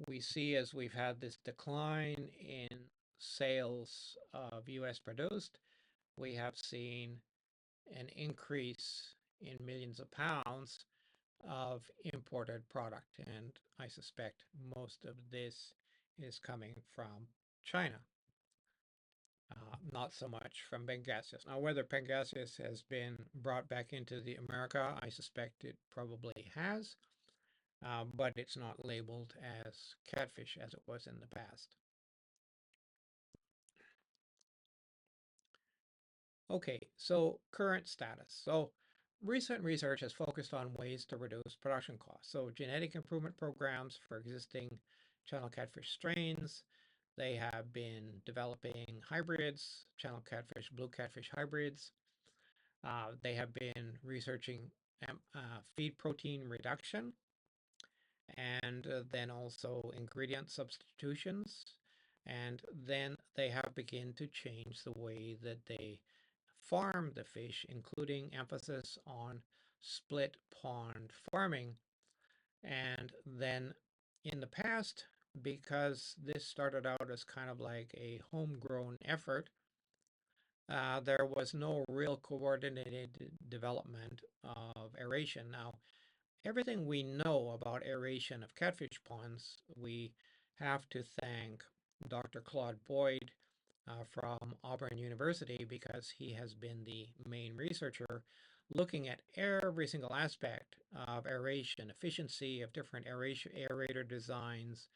[SPEAKER 1] we see is we've had this decline in sales of U.S. produced. We have seen an increase in millions of pounds of imported product, and I suspect most of this is coming from China, not so much from Pangasius. Now, whether Pangasius has been brought back into the America, I suspect it probably has, but it's not labeled as catfish as it was in the past. Okay, so current status. So recent research has focused on ways to reduce production costs. So genetic improvement programs for existing channel catfish strains. They have been developing hybrids, channel catfish, blue catfish hybrids. They have been researching feed protein reduction, and then also ingredient substitutions. And then they have begun to change the way that they farm the fish, including emphasis on split pond farming. And then in the past, because this started out as kind of like a homegrown effort, there was no real coordinated development of aeration. Now, everything we know about aeration of catfish ponds, we have to thank Dr. Claude Boyd from Auburn University, because he has been the main researcher looking at every single aspect of aeration, efficiency of different aerator designs,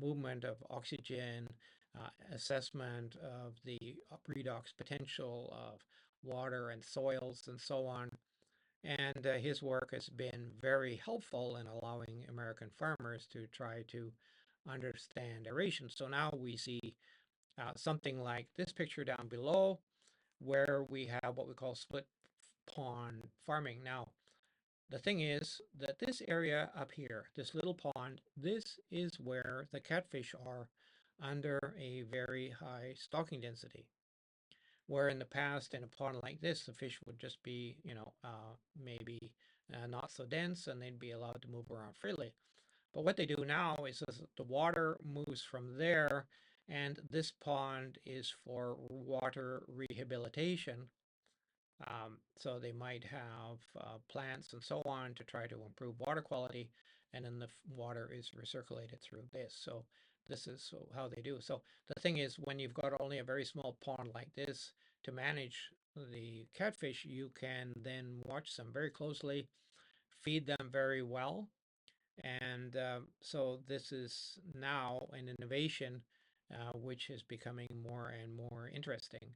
[SPEAKER 1] movement of oxygen, assessment of the redox potential of water and soils, and so on. And his work has been very helpful in allowing American farmers to try to understand aeration. So now we see something like this picture down below, where we have what we call split pond farming. Now, the thing is that this area up here, this little pond, this is where the catfish are under a very high stocking density. where in the past in a pond like this, the fish would just be, maybe not so dense and they'd be allowed to move around freely. But what they do now is the water moves from there, and this pond is for water rehabilitation. So they might have plants and so on to try to improve water quality, and then the water is recirculated through this. So this is how they do. So the thing is, when you've got only a very small pond like this to manage the catfish, you can then watch them very closely, feed them very well, and so this is now an innovation which is becoming more and more interesting.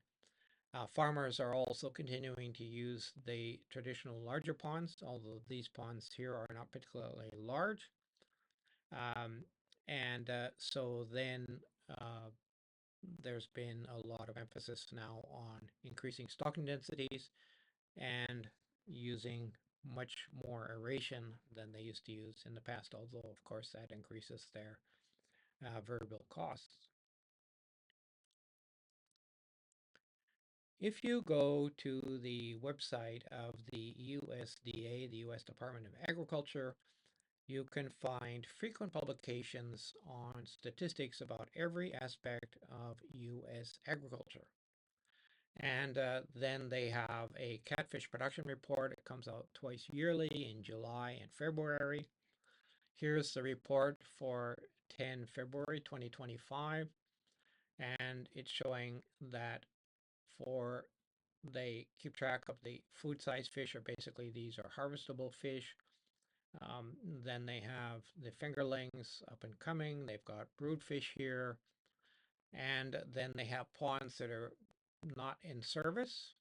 [SPEAKER 1] Farmers are also continuing to use the traditional larger ponds, although these ponds here are not particularly large. Um, and so then uh, there's been a lot of emphasis now on increasing stocking densities and using much more aeration than they used to use in the past, although of course that increases their variable costs. If you go to the website of the USDA, the U.S. Department of Agriculture, you can find frequent publications on statistics about every aspect of U.S. agriculture. And then they have a catfish production report. It comes out twice yearly in July and February. Here's the report for 10 February 2025. And it's showing that for they keep track of the food size fish, or basically these are harvestable fish. Then they have the fingerlings up and coming. They've got broodfish here. And then they have ponds that are not in service.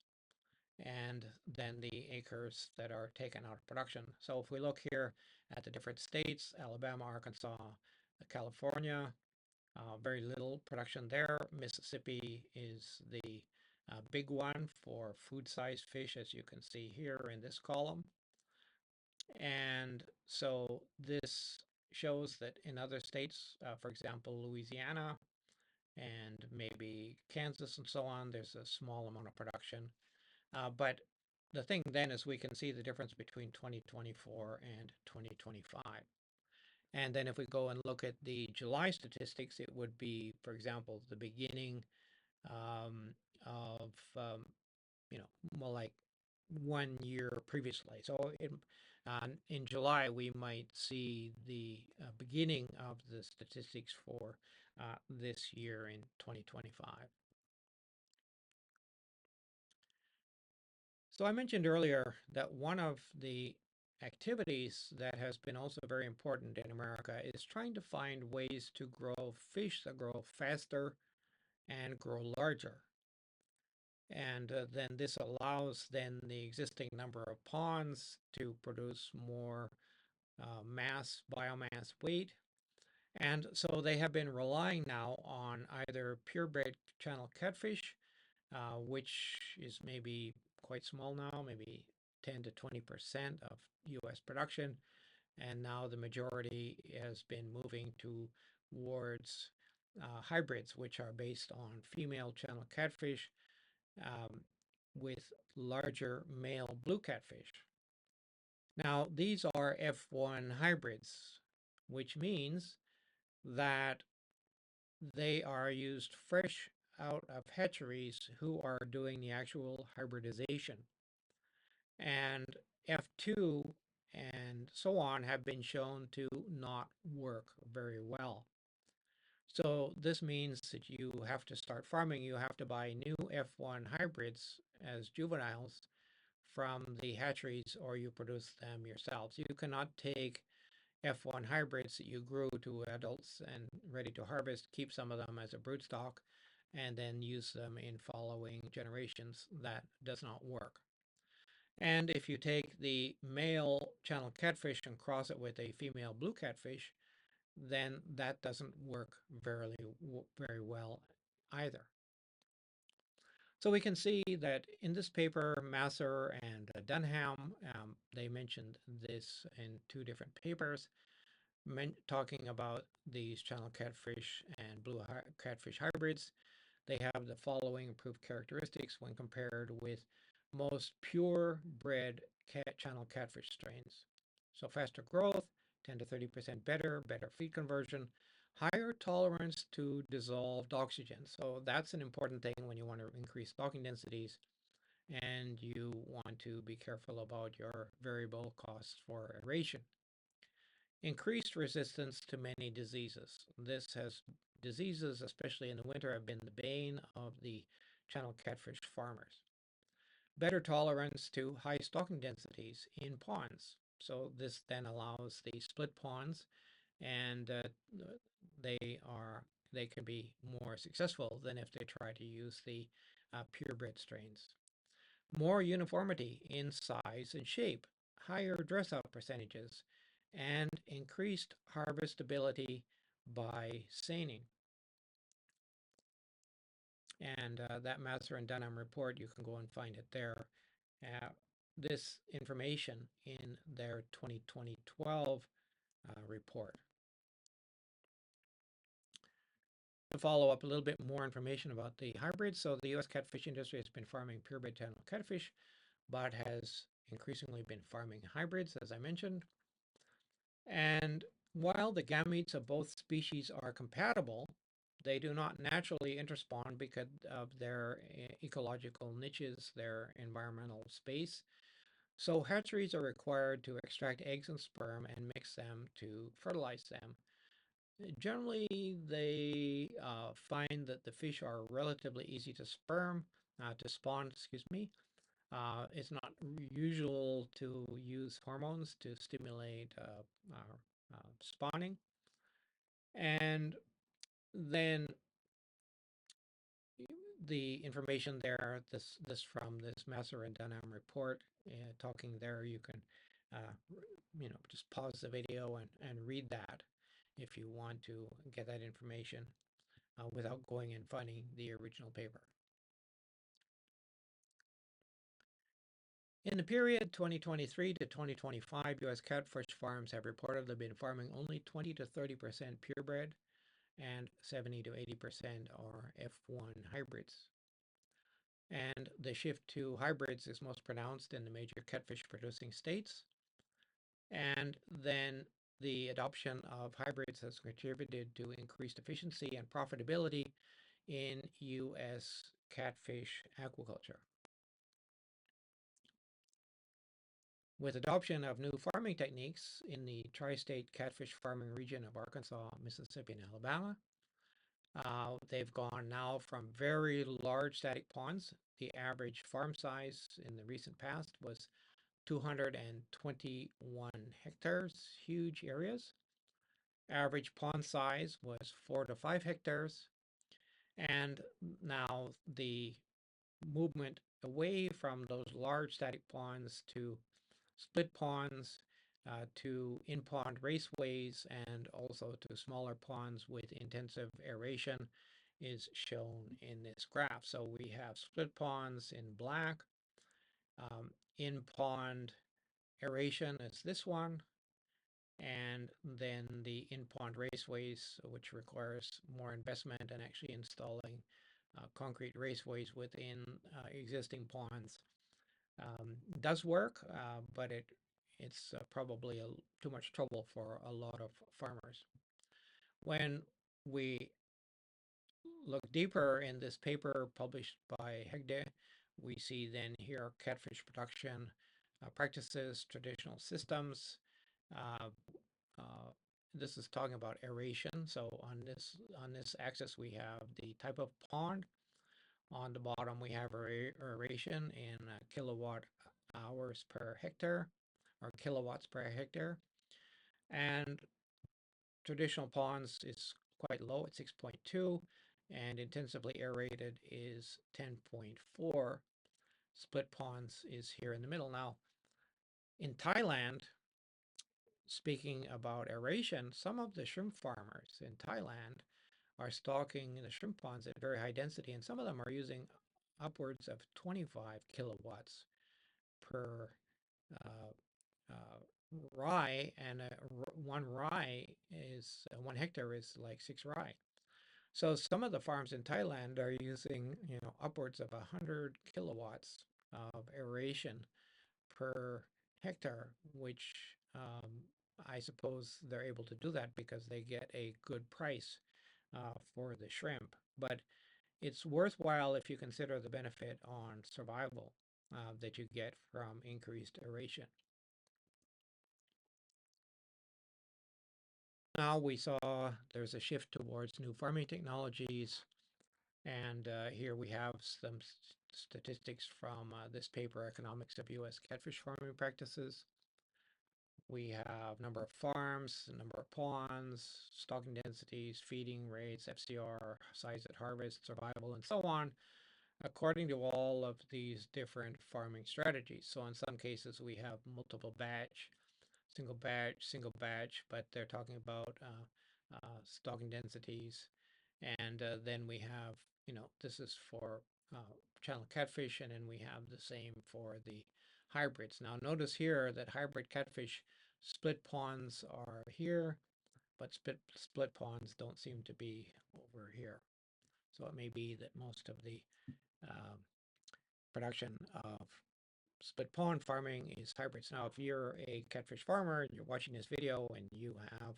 [SPEAKER 1] And then the acres that are taken out of production. So if we look here at the different states, Alabama, Arkansas, California, very little production there. Mississippi is the big one for food-sized fish, as you can see here in this column. And so this shows that in other states, for example, Louisiana and maybe Kansas and so on, there's a small amount of production. But the thing then is we can see the difference between 2024 and 2025. And then if we go and look at the July statistics, it would be, for example, the beginning of, well, like 1 year previously. So in July, we might see the beginning of the statistics for this year in 2025. So I mentioned earlier that one of the activities that has been also very important in America is trying to find ways to grow fish that grow faster and grow larger. And then this allows then the existing number of ponds to produce more biomass weight. And so they have been relying now on either purebred channel catfish, which is maybe quite small now, maybe 10 to 20% of U.S. production. And now the majority has been moving towards hybrids, which are based on female channel catfish with larger male blue catfish. Now, these are F1 hybrids, which means that they are used fresh out of hatcheries who are doing the actual hybridization. And F2 and so on have been shown to not work very well. So this means that you have to start farming. You have to buy new F1 hybrids as juveniles from the hatcheries, or you produce them yourselves. You cannot take F1 hybrids that you grew to adults and ready to harvest, keep some of them as a broodstock, and then use them in following generations. That does not work. And if you take the male channel catfish and cross it with a female blue catfish, then that doesn't work very well either. So we can see that in this paper, Masser and Dunham, they mentioned this in two different papers, talking about these channel catfish and blue catfish hybrids. They have the following improved characteristics when compared with most purebred channel catfish strains. So faster growth, 10 to 30% better feed conversion, higher tolerance to dissolved oxygen. So that's an important thing when you want to increase stocking densities and you want to be careful about your variable costs for aeration. Increased resistance to many diseases. Diseases, especially in the winter, have been the bane of the channel catfish farmers. Better tolerance to high stocking densities in ponds. So this then allows the split ponds, and they are they can be more successful than if they try to use the purebred strains. More uniformity in size and shape, higher dress-out percentages, and increased harvestability by seining. And that Master and Dunham report, you can go and find it there. This information in their 2012 report. To follow up a little bit more information about the hybrids, so the U.S. catfish industry has been farming purebred channel catfish, but has increasingly been farming hybrids, as I mentioned. And while the gametes of both species are compatible, they do not naturally interspawn because of their ecological niches, their environmental space. So hatcheries are required to extract eggs and sperm and mix them to fertilize them. Generally, they find that the fish are relatively easy to spawn, excuse me. It's not usual to use hormones to stimulate spawning. And then the information there, this from this Masser and Dunham report, talking there, you can, just pause the video and read that if you want to get that information without going and finding the original paper. In the period 2023 to 2025, U.S. catfish farms have reportedly been farming only 20 to 30% purebred and 70 to 80% are F1 hybrids. And the shift to hybrids is most pronounced in the major catfish producing states. And then the adoption of hybrids has contributed to increased efficiency and profitability in U.S. catfish aquaculture. With adoption of new farming techniques in the tri-state catfish farming region of Arkansas, Mississippi, and Alabama, they've gone now from very large static ponds. The average farm size in the recent past was 221 hectares, huge areas. Average pond size was 4 to 5 hectares. And now the movement away from those large static ponds to split ponds, to in-pond raceways, and also to smaller ponds with intensive aeration is shown in this graph. So we have split ponds in black, in-pond aeration is this one, and then the in-pond raceways, which requires more investment and actually installing concrete raceways within existing ponds. Does work, but it's probably too much trouble for a lot of farmers. When we look deeper in this paper published by Hegde, we see then here catfish production practices, traditional systems. Uh, uh, this is talking about aeration. So on this axis we have the type of pond. On the bottom we have aeration in kilowatt hours per hectare or kilowatts per hectare. And traditional ponds is quite low at 6.2, and intensively aerated is 10.4. Split ponds is here in the middle. Now, in Thailand, speaking about aeration, some of the shrimp farmers in Thailand are stocking the shrimp ponds at very high density, and some of them are using upwards of 25 kilowatts per rye, and one hectare is like 6 rye. So some of the farms in Thailand are using, upwards of 100 kilowatts of aeration per hectare, which I suppose they're able to do that because they get a good price for the shrimp. But it's worthwhile if you consider the benefit on survival that you get from increased aeration. Now we saw there's a shift towards new farming technologies, and here we have some statistics from this paper, Economics of U.S. Catfish Farming Practices. We have number of farms, number of ponds, stocking densities, feeding rates, FCR, size at harvest, survival, and so on, according to all of these different farming strategies. So in some cases, we have multiple batch, single batch, but they're talking about stocking densities. And then we have, this is for channel catfish, and then we have the same for the hybrids. Now notice here that hybrid catfish split ponds are here, but split ponds don't seem to be over here. So it may be that most of the um, production of split pond farming is hybrids. Now, if you're a catfish farmer and you're watching this video and you have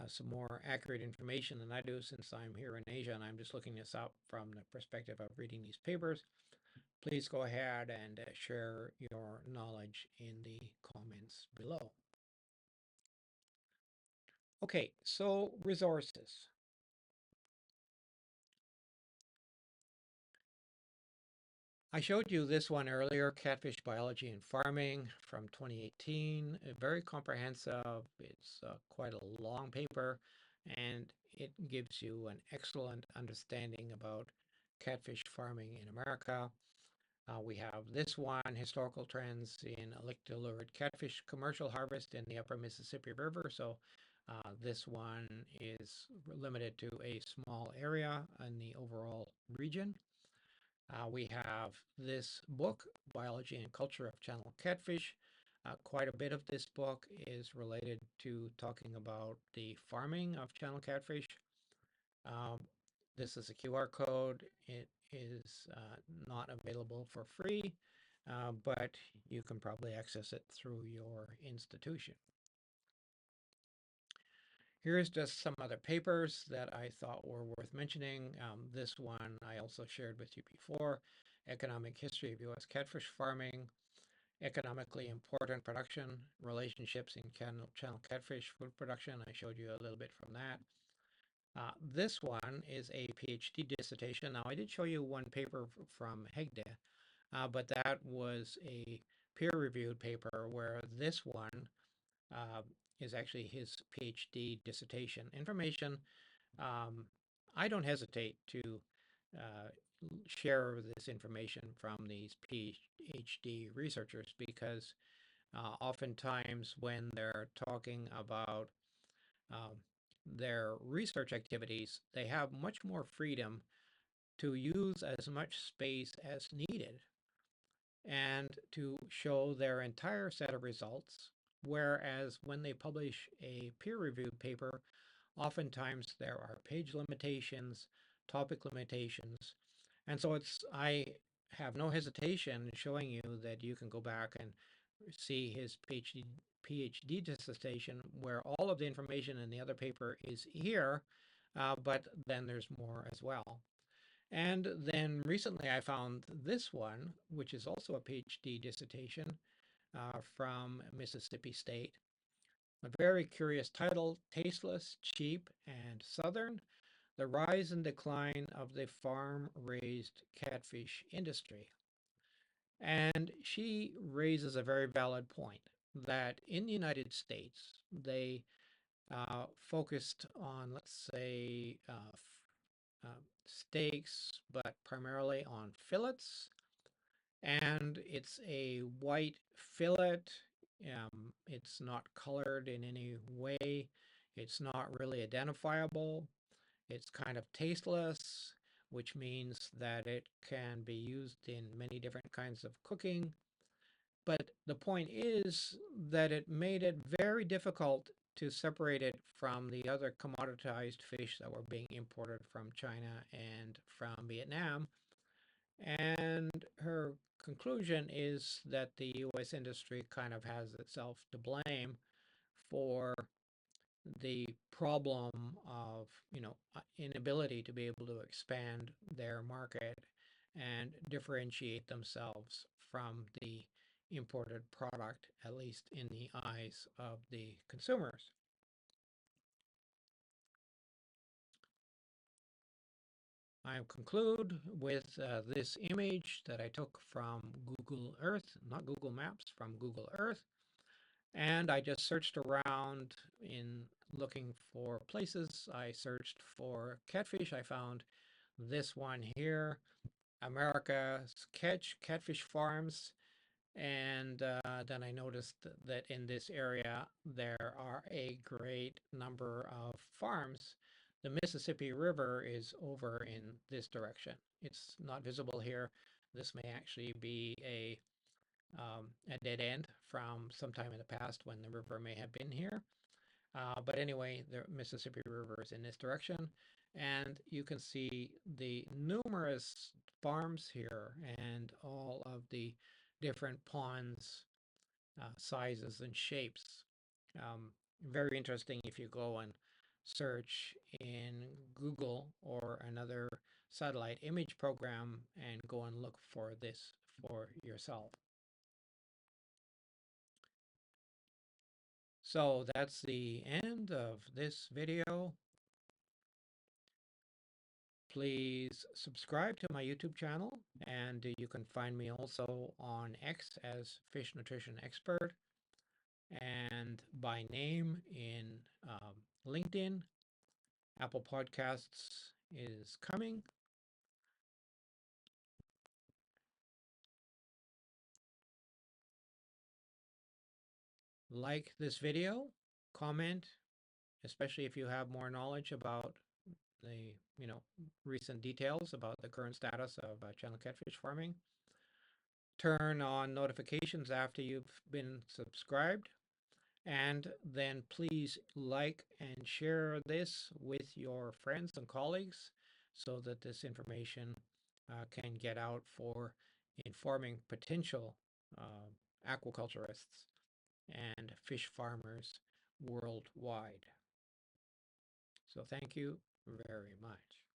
[SPEAKER 1] some more accurate information than I do, since I'm here in Asia and I'm just looking this up from the perspective of reading these papers, please go ahead and share your knowledge in the comments below. Okay, so resources. I showed you this one earlier, Catfish Biology and Farming from 2018. Very comprehensive. It's quite a long paper, and it gives you an excellent understanding about catfish farming in America. We have this one, Historical Trends in Ictalurid Catfish Commercial Harvest in the Upper Mississippi River. So this one is limited to a small area in the overall region. We have this book, Biology and Culture of Channel Catfish. Quite a bit of this book is related to talking about the farming of channel catfish. Um, this is a QR code. It is not available for free, but you can probably access it through your institution. Here's just some other papers that I thought were worth mentioning. This one I also shared with you before, Economic History of U.S. Catfish Farming, Economically Important Production, Relationships in Channel Catfish Food Production. I showed you a little bit from that. This one is a PhD dissertation. Now, I did show you one paper from Hegde, but that was a peer-reviewed paper, where this one uh, is actually his PhD dissertation. Information, I don't hesitate to uh, share this information from these PhD researchers, because oftentimes when they're talking about um, their research activities, they have much more freedom to use as much space as needed and to show their entire set of results. Whereas when they publish a peer-reviewed paper, oftentimes there are page limitations, topic limitations, and so I have no hesitation in showing you that you can go back and see his PhD dissertation, where all of the information in the other paper is here, but then there's more as well. And then recently I found this one, which is also a PhD dissertation from Mississippi State. A very curious title, Tasteless, Cheap, and Southern: The Rise and Decline of the Farm-Raised Catfish Industry. And she raises a very valid point that in the United States, they focused on, let's say, steaks, but primarily on fillets. And it's a white fillet. It's not colored in any way. It's not really identifiable. It's kind of tasteless, which means that it can be used in many different kinds of cooking. But the point is that it made it very difficult to separate it from the other commoditized fish that were being imported from China and from Vietnam. And her conclusion is that the U.S. industry kind of has itself to blame for the problem of, inability to be able to expand their market and differentiate themselves from the imported product, at least in the eyes of the consumers. I conclude with this image that I took from Google Earth, not Google Maps, from Google Earth. And I just searched around in looking for places. I searched for catfish. I found this one here, America's Catfish Farms. And then I noticed that in this area, there are a great number of farms. The Mississippi River is over in this direction. It's not visible here. This may actually be a dead end from sometime in the past when the river may have been here. But anyway, the Mississippi River is in this direction. And you can see the numerous farms here and all of the different ponds, sizes and shapes. Very interesting if you go and search in Google or another satellite image program and go and look for this for yourself. So that's the end of this video. Please subscribe to my YouTube channel, and you can find me also on X as Fish Nutrition Expert and by name in LinkedIn. Apple Podcasts is coming. Like this video, comment, especially if you have more knowledge about the recent details about the current status of channel catfish farming. Turn on notifications after you've been subscribed, and then please like and share this with your friends and colleagues so that this information can get out for informing potential aquaculturists and fish farmers worldwide. So thank you very much.